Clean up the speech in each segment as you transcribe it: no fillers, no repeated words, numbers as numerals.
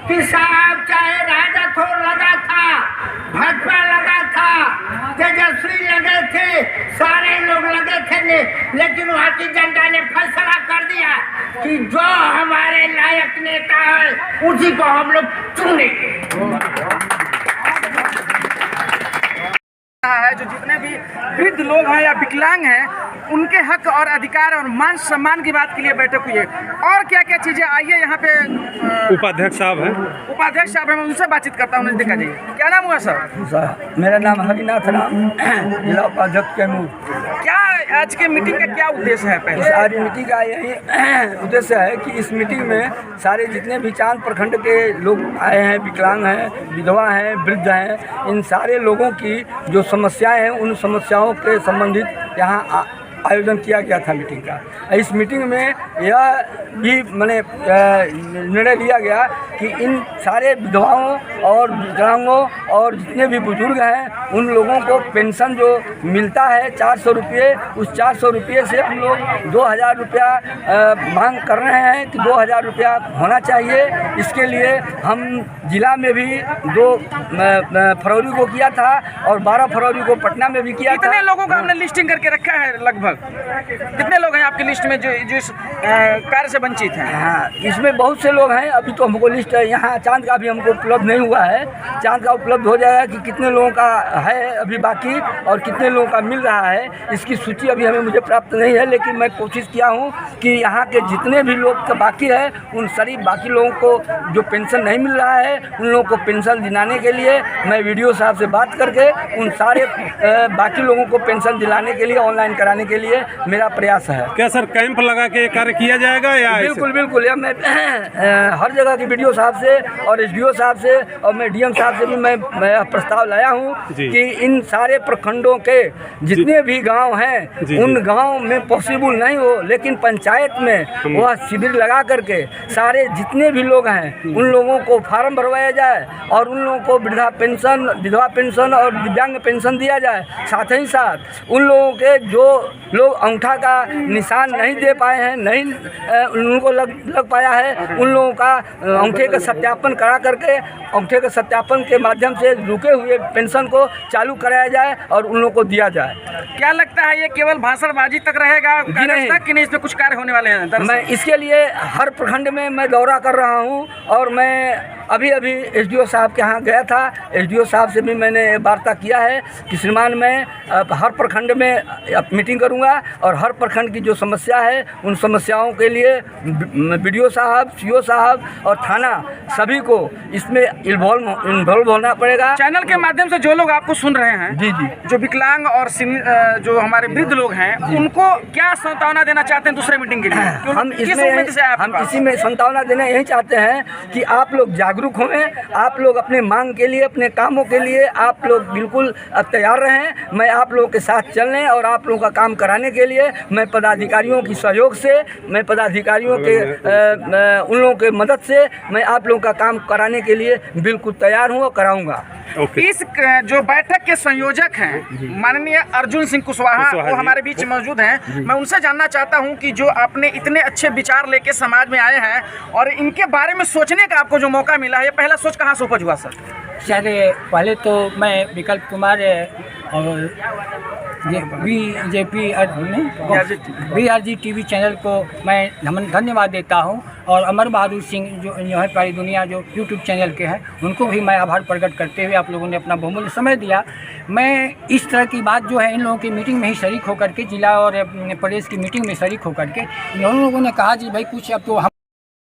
कि साहब चाहे राजद हो लगा था, भाजपा लगा था, तेजस्वी लगे थे, सारे लोग लगे थे, लेकिन वहाँ की जनता ने फैसला कर दिया कि जो हमारे लायक नेता है उसी को हम लोग चुनेंगे। है जो जितने भी वृद्ध लोग हैं या विकलांग हैं उनके हक और अधिकार और मान सम्मान की बात के लिए बैठक हुई है। और क्या क्या चीजें, आइए यहाँ पे उपाध्यक्ष साहब हैं। उपाध्यक्ष साहब हैं, मैं उनसे बातचीत करता हूँ। देखा जाइए, क्या नाम हुआ सर? मेरा नाम हरिनाथ राम, जिला उपाध्यक्ष कैमूर। क्या आज के मीटिंग का क्या उद्देश्य है? पहले आज मीटिंग का यही उद्देश्य है कि इस मीटिंग में सारे जितने भी चांद प्रखंड के लोग आए हैं, विकलांग हैं, विधवा हैं, वृद्ध हैं, इन सारे लोगों की जो समस्याएं हैं उन समस्याओं के संबंधित यहाँ आयोजन किया गया था मीटिंग का। इस मीटिंग में यह भी मैंने निर्णय लिया गया कि इन सारे विधवाओं और विकलांगों और जितने भी बुजुर्ग हैं उन लोगों को पेंशन जो मिलता है 400 रुपये, उस 400 रुपये से हम लोग 2000 रुपया मांग कर रहे हैं कि 2000 रुपया होना चाहिए। इसके लिए हम जिला में भी 2 फरवरी को किया था और 12 फरवरी को पटना में भी किया था। कितने लोगों का हमने लिस्टिंग करके रखा है? लगभग कितने लोग हैं आपकी लिस्ट में जो इस कार्य से वंचित हैं? हाँ, इसमें बहुत से लोग हैं। अभी तो हमको लिस्ट यहाँ चांद का भी हमको उपलब्ध नहीं हुआ है। चांद का उपलब्ध हो जाएगा कि कितने लोगों का है अभी बाकी और कितने लोगों का मिल रहा है, इसकी सूची अभी मुझे प्राप्त नहीं है। लेकिन मैं कोशिश किया हूँ कि यहाँ के जितने भी लोग का बाकी है उन सभी बाकी लोगों को जो पेंशन नहीं मिल रहा है उन लोगों को पेंशन दिलाने के लिए मैं वीडियो साहब से बात करके उन सारे बाकी लोगों को पेंशन दिलाने के लिए, ऑनलाइन कराने के लिए मेरा प्रयास है। क्या सर कैंप लगा के कार्य किया जाएगा या? बिल्कुल बिल्कुल, या मैं हर जगह की वीडियो साहब से और एसडीओ साहब से और मैं डीएम साहब से भी मैं प्रस्ताव लाया हूँ कि इन सारे प्रखंडों के जितने भी गांव हैं उन गांव में पॉसिबल नहीं हो लेकिन पंचायत में वह शिविर लगा करके सारे जितने भी लोग हैं उन लोगों को फार्म भरवाया जाए और उन लोगों को वृद्धा पेंशन, विधवा पेंशन और दिव्यांग पेंशन दिया जाए। साथ ही साथ उन लोगों के जो लोग अंगूठा का निशान नहीं दे पाए हैं, नहीं उनको लग पाया है, उन लोगों का अंगूठे का सत्यापन करा करके अंगूठे के सत्यापन के माध्यम से रुके हुए पेंशन को चालू कराया जाए और उन लोगों को दिया जाए। क्या लगता है ये केवल भाषणबाजी तक रहेगा कि नहीं, इसमें कुछ कार्य होने वाले हैं? मैं इसके लिए हर प्रखंड में मैं दौरा कर रहा हूँ और मैं अभी एसडीओ साहब के यहाँ गया था। एसडीओ साहब से भी मैंने वार्ता किया है कि श्रीमान मैं हर प्रखंड में मीटिंग करूँगा और हर प्रखंड की जो समस्या है उन समस्याओं के लिए बीडीओ साहब, सीओ साहब और थाना सभी को इसमें इन्वॉल्व होना पड़ेगा। चैनल के माध्यम से जो लोग आपको सुन रहे हैं, जी जी, जो विकलांग और जो हमारे वृद्ध लोग हैं उनको क्या सांत्वना देना चाहते हैं दूसरे मीटिंग के लिए? हम इसी में सांत्वना देना यही चाहते हैं कि आप लोग जागरूक हों, आप लोग अपने मांग के लिए, अपने कामों के लिए आप लोग बिल्कुल तैयार रहें। मैं आप लोगों के साथ चलने और आप लोगों का काम कराने के लिए मैं पदाधिकारियों की सहयोग से, मैं पदाधिकारियों के उन लोगों के मदद से मैं आप लोगों का काम कराने के लिए बिल्कुल तैयार हूँ और कराऊंगा। इस जो बैठक के संयोजक हैं माननीय अर्जुन सिंह कुशवाहा, वो हमारे बीच मौजूद हैं। मैं उनसे जानना चाहता हूं कि जो आपने इतने अच्छे विचार लेके समाज में आए हैं और इनके बारे में सोचने का आपको जो मौका मिला है, ये पहला सोच कहां से उपज हुआ सर? सर पहले तो मैं विकल्प कुमार और BRG टीवी चैनल को मैं धन्यवाद देता हूं और अमर बहादुर सिंह जो है पारी दुनिया जो यूट्यूब चैनल के हैं उनको भी मैं आभार प्रकट करते हुए आप लोगों ने अपना बहुमूल्य समय दिया। मैं इस तरह की बात जो है इन लोगों की मीटिंग में ही शरीक होकर के, जिला और प्रदेश की मीटिंग में शरीक होकर के इन लोगों ने कहा जी भाई कुछ अब तो हम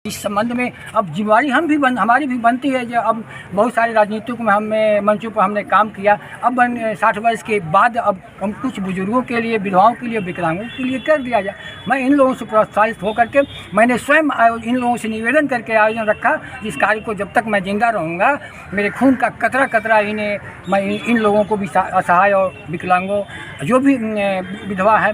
इस संबंध में अब जिम्मेवारी हमारी भी बनती है। जो अब बहुत सारे राजनीतिक में हमने मंचों पर हमने काम किया, अब 60 वर्ष के बाद अब हम कुछ बुजुर्गों के लिए, विधवाओं के लिए, विकलांगों के लिए कर दिया जाए। मैं इन लोगों से प्रोत्साहित होकर के मैंने स्वयं इन लोगों से निवेदन करके आयोजन रखा। इस कार्य को जब तक मैं जिंदा रहूँगा, मेरे खून का कतरा कतरा मैं इन लोगों को भी, असहाय और विकलांगों जो भी विधवा है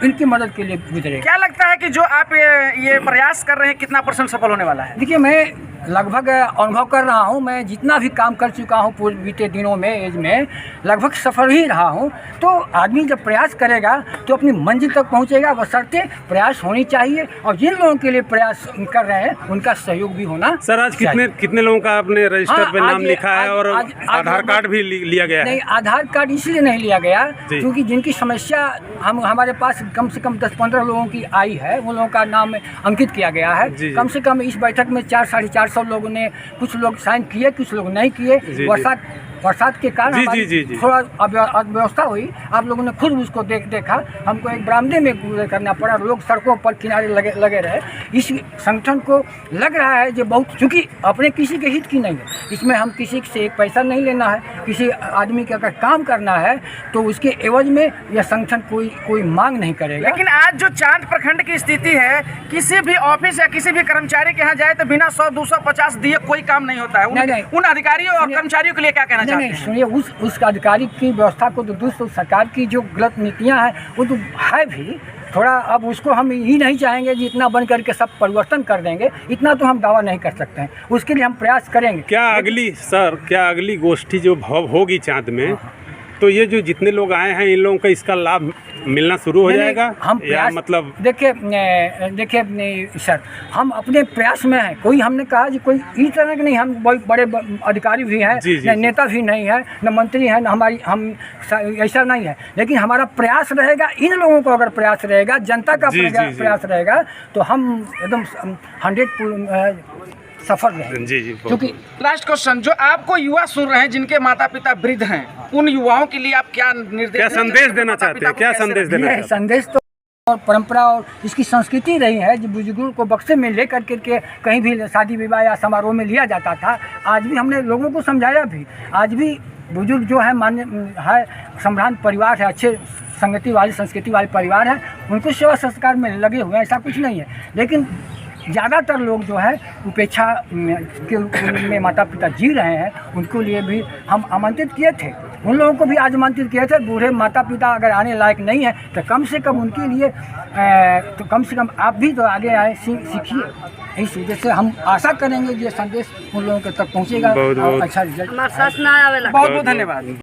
इनकी मदद के लिए गुजरे। क्या लगता है कि जो आप ये प्रयास कर रहे हैं कितना % सफल होने वाला है? देखिए, मैं लगभग अनुभव कर रहा हूँ, मैं जितना भी काम कर चुका हूँ पूरे बीते दिनों में एज में लगभग सफल ही रहा हूँ। तो आदमी जब प्रयास करेगा तो अपनी मंजिल तक पहुँचेगा, बशर्ते प्रयास होनी चाहिए और जिन लोगों के लिए प्रयास कर रहे हैं उनका सहयोग भी होना। सर आज कितने लोगों का आपने रजिस्टर पे नाम लिखा है और आधार कार्ड भी लिया गया है? नहीं, आधार कार्ड इसलिए नहीं लिया गया क्योंकि जिनकी समस्या हमारे पास कम से कम 10-15 लोगों की आई है, उन लोगों का नाम अंकित किया गया है। कम से कम इस बैठक में 400-450 लोगों ने, कुछ लोग साइन किए, कुछ लोग नहीं किए। बरसात के कारण थोड़ा अव्यवस्था हुई, आप लोगों ने खुद उसको देखा। हमको एक बरामदे में गुजर करना पड़ा, लोग सड़कों पर किनारे लगे रहे। इस संगठन को लग रहा है जो बहुत, चूँकि अपने किसी के हित की नहीं है, इसमें हम किसी से एक पैसा नहीं लेना है। किसी आदमी का अगर काम करना है तो उसके एवज में यह संगठन कोई मांग नहीं करेगा। लेकिन आज जो चांद प्रखंड की स्थिति है, किसी भी ऑफिस या किसी भी कर्मचारी के यहाँ जाए तो बिना 100-250 दिए कोई काम नहीं होता है। उन अधिकारियों और कर्मचारियों के लिए क्या कहना नहीं, सुनिए, उस अधिकारी की व्यवस्था को तो दूसरी सरकार की जो गलत नीतियां हैं वो तो है भी थोड़ा। अब उसको हम ये नहीं चाहेंगे कि इतना बन करके सब परिवर्तन कर देंगे, इतना तो हम दावा नहीं कर सकते हैं। उसके लिए हम प्रयास करेंगे। क्या अगली गोष्ठी जो होगी चांद में, तो ये जो जितने लोग आए हैं इन लोगों का इसका लाभ मिलना शुरू हो जाएगा? हम या मतलब देखिए सर, हम अपने प्रयास में हैं। कोई हमने कहा कि कोई इस तरह के नहीं, हम बहुत बड़े अधिकारी भी हैं, न नेता भी नहीं है, न मंत्री हैं, न हम ऐसा नहीं है। लेकिन हमारा प्रयास रहेगा, इन लोगों को अगर प्रयास रहेगा, जनता का प्रयास रहेगा तो हम एकदम 100 सफल रहे। जी क्योंकि लास्ट क्वेश्चन, जो आपको युवा सुन रहे हैं जिनके माता पिता वृद्ध हैं, उन युवाओं के लिए आप क्या संदेश देना चाहते हैं? क्या संदेश देना चाहते हैं? संदेश तो और परंपरा और इसकी संस्कृति रही है जो बुजुर्गों को बक्से में ले करके कहीं भी शादी विवाह या समारोह में लिया जाता था। आज भी हमने लोगों को समझाया भी, आज भी बुजुर्ग जो है मान्य है, सम्भ्रांत परिवार है, अच्छे संगति वाले संस्कृति वाले परिवार है, उनको सेवा संस्कार में लगे हुए हैं, ऐसा कुछ नहीं है। लेकिन ज़्यादातर लोग जो है उपेक्षा के में माता पिता जी रहे हैं, उनको लिए भी हम आमंत्रित किए थे। उन लोगों को भी आज आमंत्रित किए थे। बूढ़े माता पिता अगर आने लायक नहीं है तो कम से कम उनके लिए तो कम से कम आप भी तो आगे आए, सीखिए। इस वजह से हम आशा करेंगे कि ये संदेश उन लोगों के तक पहुँचेगा और अच्छा रिजल्ट। बहुत बहुत धन्यवाद।